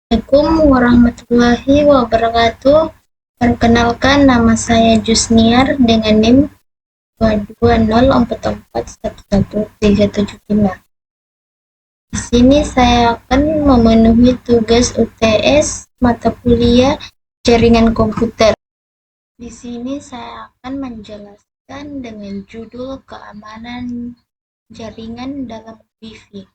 Assalamualaikum warahmatullahi wabarakatuh. Perkenalkan, nama saya Jusniar dengan NIM 22044113775. Di sini saya akan memenuhi tugas UTS mata kuliah jaringan komputer. Di sini saya akan menjelaskan dengan judul keamanan jaringan dalam Wi-Fi.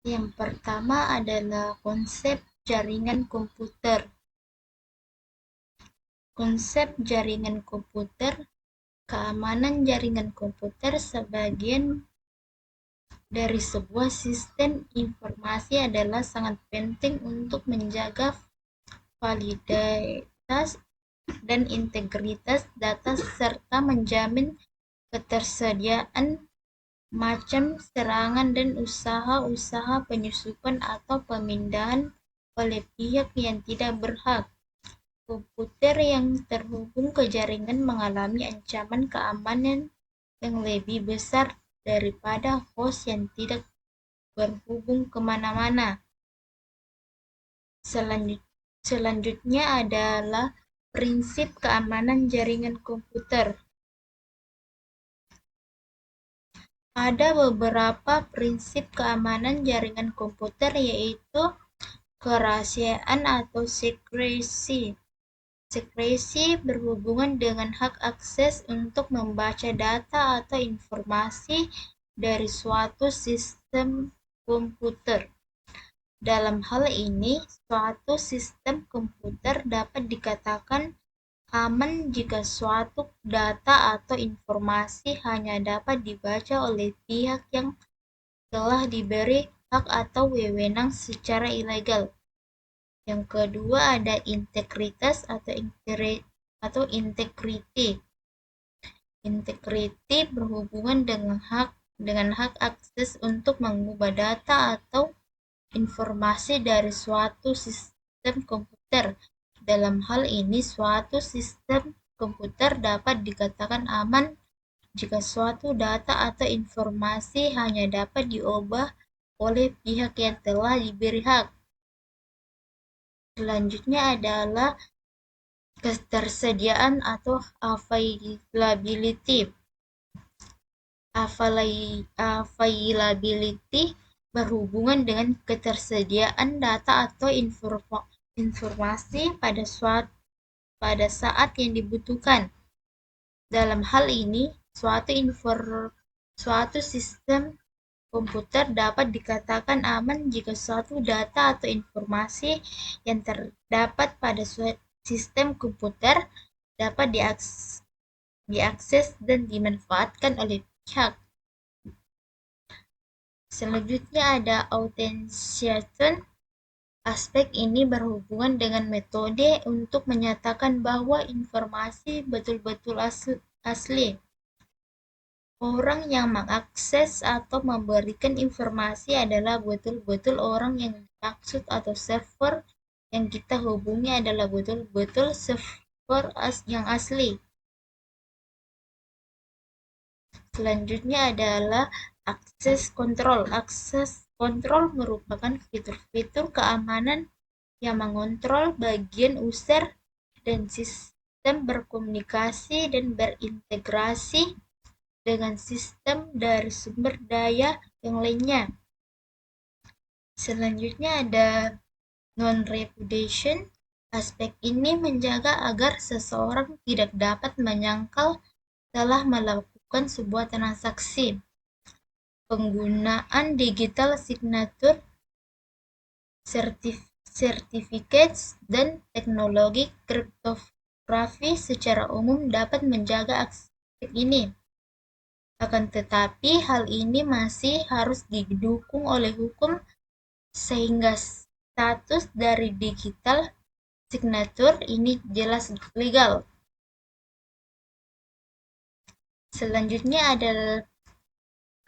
Yang pertama adalah konsep jaringan komputer. Konsep jaringan komputer. Keamanan jaringan komputer sebagian dari sebuah sistem informasi adalah sangat penting untuk menjaga validitas dan integritas data serta menjamin ketersediaan macam serangan dan usaha-usaha penyusupan atau pemindahan oleh pihak yang tidak berhak. Komputer yang terhubung ke jaringan mengalami ancaman keamanan yang lebih besar daripada host yang tidak berhubung kemana-mana. Selanjutnya adalah prinsip keamanan jaringan komputer. Ada beberapa prinsip keamanan jaringan komputer, yaitu kerahasiaan atau secrecy. Secrecy berhubungan dengan hak akses untuk membaca data atau informasi dari suatu sistem komputer. Dalam hal ini, suatu sistem komputer dapat dikatakan aman jika suatu data atau informasi hanya dapat dibaca oleh pihak yang telah diberi hak atau wewenang secara ilegal. Yang kedua ada integritas atau integrity. Integrity berhubungan dengan hak akses untuk mengubah data atau informasi dari suatu sistem komputer. Dalam hal ini, suatu sistem komputer dapat dikatakan aman jika suatu data atau informasi hanya dapat diubah oleh pihak yang telah diberi hak. Selanjutnya adalah ketersediaan atau availability. Availability berhubungan dengan ketersediaan data atau informasi pada saat yang dibutuhkan. Dalam hal ini, suatu sistem komputer dapat dikatakan aman jika suatu data atau informasi yang terdapat pada suatu sistem komputer dapat diakses dan dimanfaatkan oleh pihak. Selanjutnya ada authentication. Aspek ini berhubungan dengan metode untuk menyatakan bahwa informasi betul-betul asli. Orang yang mengakses atau memberikan informasi adalah betul-betul orang yang dimaksud atau server yang kita hubungi adalah betul-betul server yang asli. Selanjutnya adalah akses kontrol. Akses kontrol merupakan fitur-fitur keamanan yang mengontrol bagian user dan sistem berkomunikasi dan berintegrasi dengan sistem dari sumber daya yang lainnya. Selanjutnya ada non-repudiation. Aspek ini menjaga agar seseorang tidak dapat menyangkal telah melakukan sebuah transaksi. Penggunaan digital signature, certificates, dan teknologi kriptografi secara umum dapat menjaga aspek ini. Akan tetapi, hal ini masih harus didukung oleh hukum sehingga status dari digital signature ini jelas legal. Selanjutnya adalah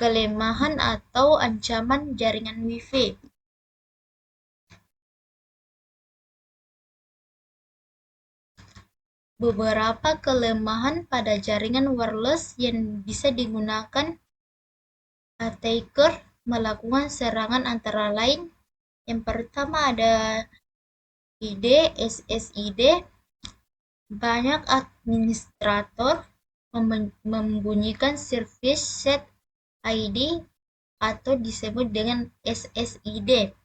kelemahan atau ancaman jaringan Wi-Fi. Beberapa kelemahan pada jaringan wireless yang bisa digunakan attacker melakukan serangan antara lain. Yang pertama ada SSID. Banyak administrator membunyikan service set ID atau disebut dengan SSID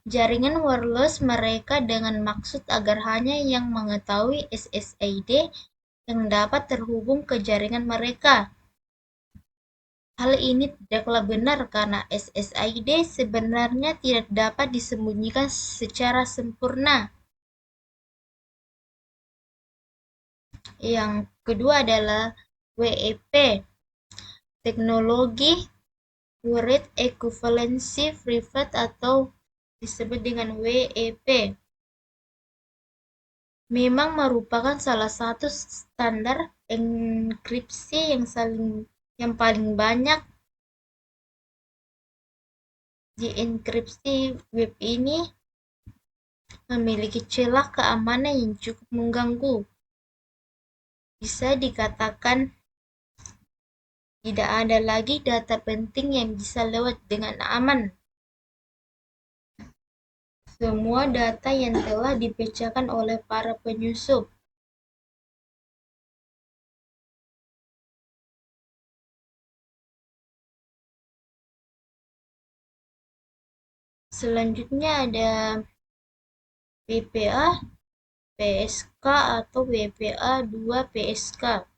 jaringan wireless mereka dengan maksud agar hanya yang mengetahui SSID yang dapat terhubung ke jaringan mereka. Hal ini tidaklah benar karena SSID sebenarnya tidak dapat disembunyikan secara sempurna. Yang kedua adalah WEP, teknologi Word Equivalency Private atau disebut dengan WEP. Memang merupakan salah satu standar enkripsi yang paling banyak dienkripsi. Web ini memiliki celah keamanan yang cukup mengganggu. Bisa dikatakan tidak ada lagi data penting yang bisa lewat dengan aman. Semua data yang telah dipecahkan oleh para penyusup. Selanjutnya ada WPA, PSK atau WPA 2 PSK.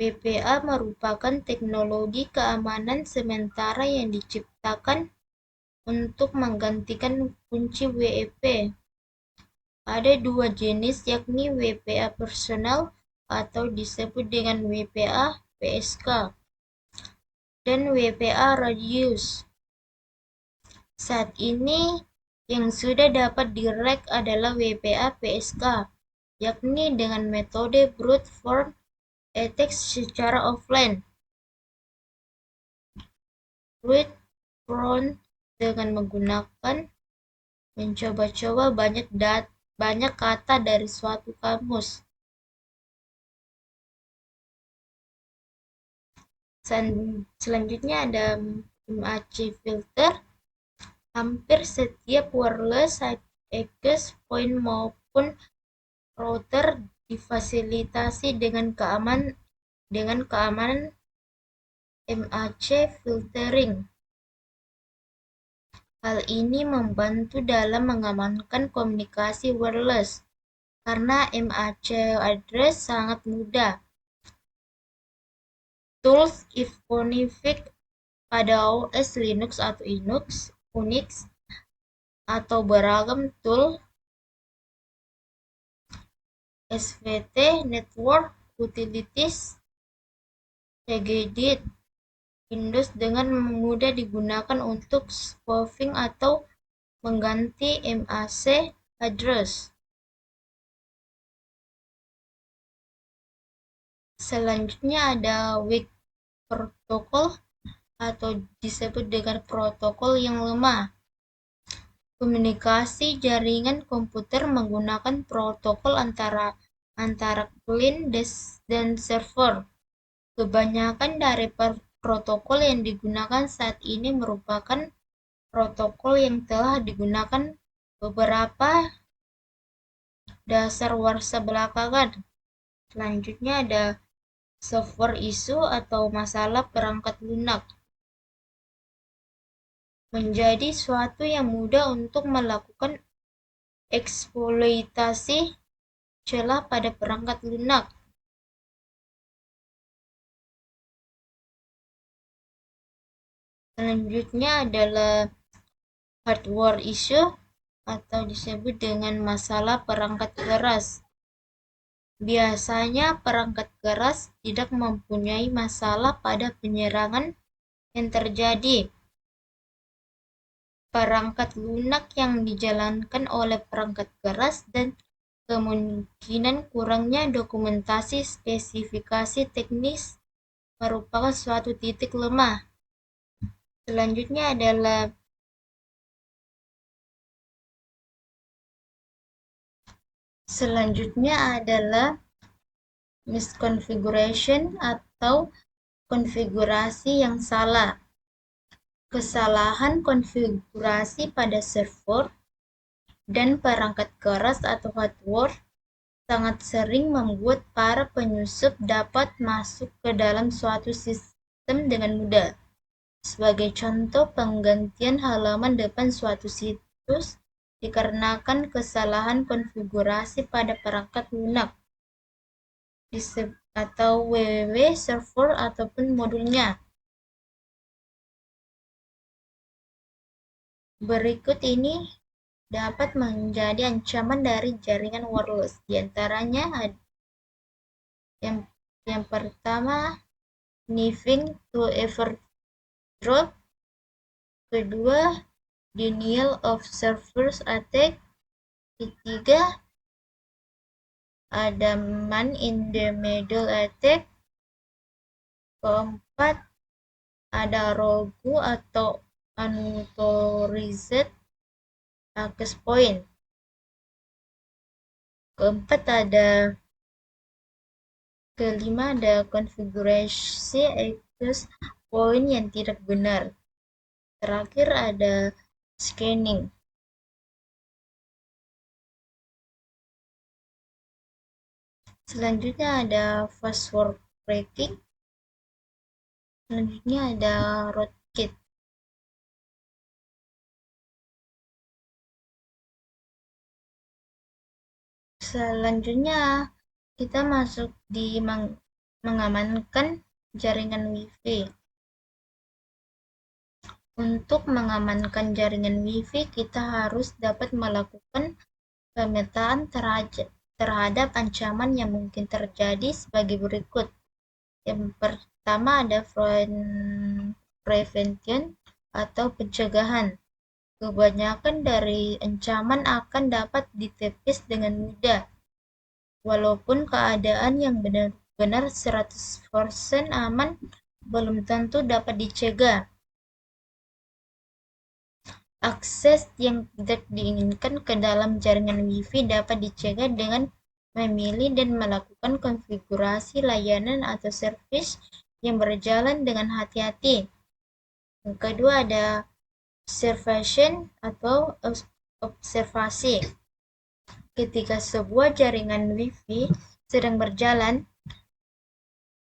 WPA merupakan teknologi keamanan sementara yang diciptakan untuk menggantikan kunci WEP. Ada dua jenis yakni WPA personal atau disebut dengan WPA PSK dan WPA radius. Saat ini yang sudah dapat direk adalah WPA PSK, yakni dengan metode brute force attack secara offline. Brute force dengan menggunakan mencoba-coba banyak kata dari suatu kamus. Selanjutnya ada MAC filter. Hampir setiap wireless access point maupun router difasilitasi dengan keamanan MAC filtering. Hal ini membantu dalam mengamankan komunikasi wireless karena MAC address sangat mudah. Tools if config pada OS Linux atau Unix atau beragam tool SVT, Network Utilities, Segedit, Windows dengan mudah digunakan untuk spoofing atau mengganti MAC address. Selanjutnya ada weak protocol atau disebut dengan protokol yang lemah. Komunikasi jaringan komputer menggunakan protokol antara client dan server. Kebanyakan dari protokol yang digunakan saat ini merupakan protokol yang telah digunakan beberapa dasar warsa belakangan. Selanjutnya ada software issue atau masalah perangkat lunak. Menjadi suatu yang mudah untuk melakukan eksploitasi celah pada perangkat lunak. Selanjutnya adalah hardware issue atau disebut dengan masalah perangkat keras. Biasanya perangkat keras tidak mempunyai masalah pada penyerangan yang terjadi. Perangkat lunak yang dijalankan oleh perangkat keras dan kemungkinan kurangnya dokumentasi spesifikasi teknis merupakan suatu titik lemah. Selanjutnya adalah Selanjutnya adalah misconfiguration atau konfigurasi yang salah. Kesalahan konfigurasi pada server dan perangkat keras atau hardware sangat sering membuat para penyusup dapat masuk ke dalam suatu sistem dengan mudah. Sebagai contoh, penggantian halaman depan suatu situs dikarenakan kesalahan konfigurasi pada perangkat lunak atau www server ataupun modulnya. Berikut ini dapat menjadi ancaman dari jaringan wireless. Di antaranya yang pertama, knifing to everdrop. Kedua, denial of service attack. Ketiga, ada man in the middle attack. Keempat, ada rogue atau unauthorized access point. Kelima ada konfigurasi access point yang tidak benar. Terakhir ada scanning. Selanjutnya ada password cracking. Selanjutnya ada rootkit. Selanjutnya kita masuk di mengamankan jaringan Wi-Fi. Untuk mengamankan jaringan Wi-Fi, kita harus dapat melakukan pemetaan terhadap ancaman yang mungkin terjadi sebagai berikut. Yang pertama ada prevention atau pencegahan. Kebanyakan dari ancaman akan dapat ditepis dengan mudah, walaupun keadaan yang benar-benar 100% aman belum tentu dapat dicegah. Akses yang tidak diinginkan ke dalam jaringan Wi-Fi dapat dicegah dengan memilih dan melakukan konfigurasi layanan atau servis yang berjalan dengan hati-hati. Yang kedua ada observation atau observasi. Ketika sebuah jaringan Wi-Fi sedang berjalan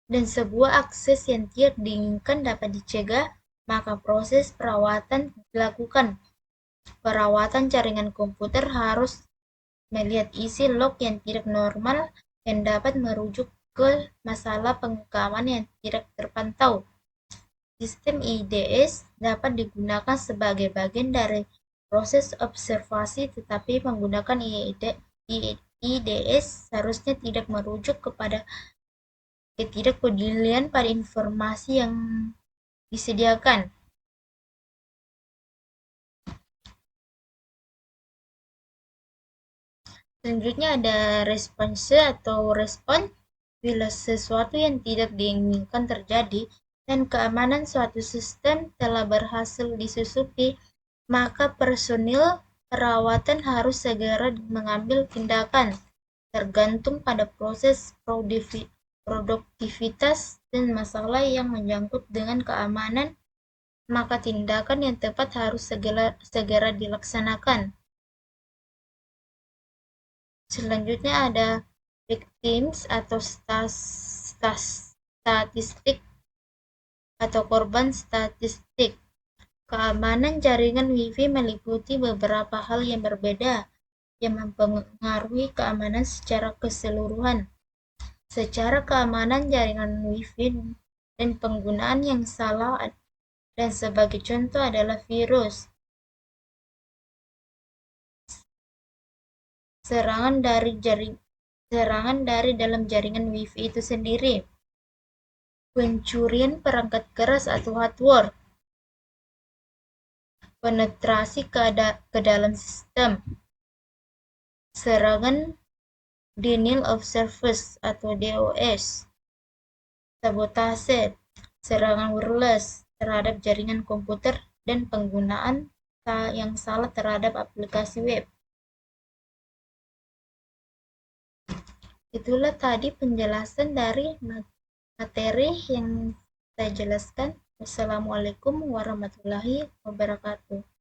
dan sebuah akses yang tidak diinginkan dapat dicegah, maka proses perawatan dilakukan. Perawatan jaringan komputer harus melihat isi log yang tidak normal yang dapat merujuk ke masalah pengekaman yang tidak terpantau. Sistem IDS dapat digunakan sebagai bagian dari proses observasi, tetapi menggunakan IDS seharusnya tidak merujuk kepada ketidakpedulian pada informasi yang disediakan. Selanjutnya ada response atau respon. Bila sesuatu yang tidak diinginkan terjadi dan keamanan suatu sistem telah berhasil disusupi, maka personil perawatan harus segera mengambil tindakan. Tergantung pada proses produktivitas dan masalah yang menyangkut dengan keamanan, maka tindakan yang tepat harus segera dilaksanakan. Selanjutnya ada victims atau statistik atau korban statistik. Keamanan jaringan Wi-Fi meliputi beberapa hal yang berbeda yang mempengaruhi keamanan secara keseluruhan. Secara keamanan jaringan Wi-Fi dan penggunaan yang salah dan sebagai contoh adalah virus, serangan dari dalam jaringan Wi-Fi itu sendiri, pencurian perangkat keras atau hardware, penetrasi ke dalam sistem, serangan denial of service atau DOS, sabotase, serangan wireless terhadap jaringan komputer, dan penggunaan yang salah terhadap aplikasi web. Itulah tadi penjelasan dari materi yang saya jelaskan. Wassalamualaikum warahmatullahi wabarakatuh.